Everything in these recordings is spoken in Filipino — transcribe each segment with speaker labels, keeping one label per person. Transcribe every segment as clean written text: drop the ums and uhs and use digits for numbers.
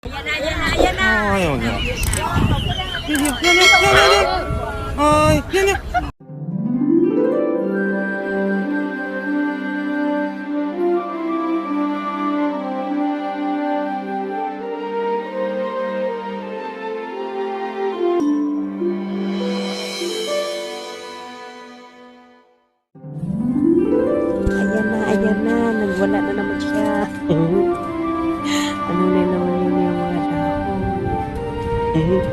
Speaker 1: Ayan na. Ayaw na. Ay, yan.
Speaker 2: Ayan na. Nagwala na naman siya. Ano na naman yun yung mga dahon. Ayan.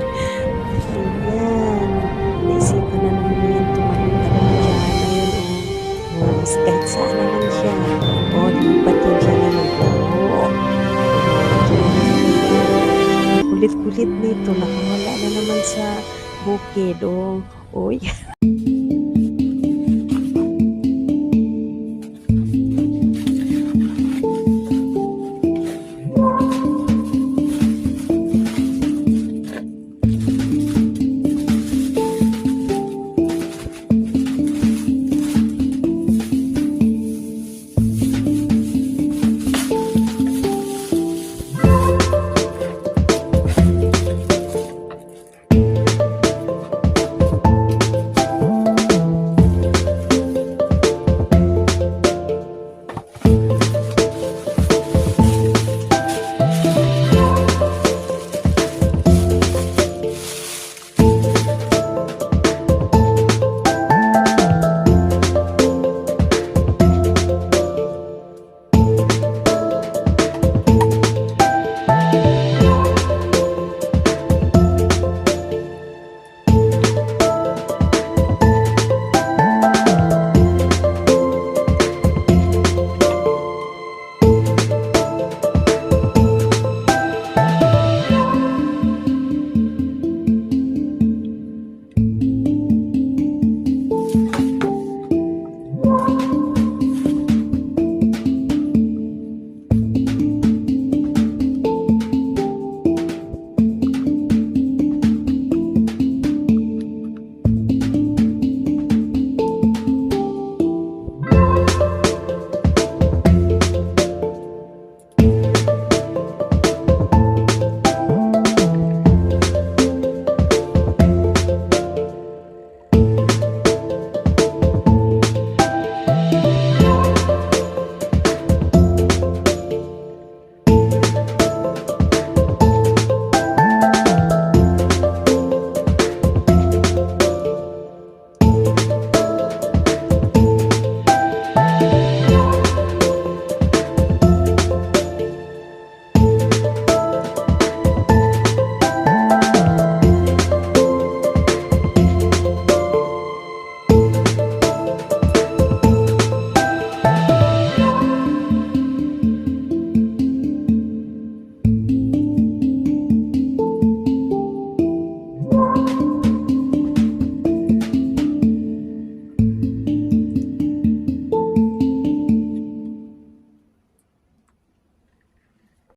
Speaker 2: Naisipan na naman yan. Tumalong na naman siya. Ayun o. Mas kahit saan na lang siya. O, lipat yan siya na lang. O. Kulit-kulit nito. Nakawala na naman sa bukid. O.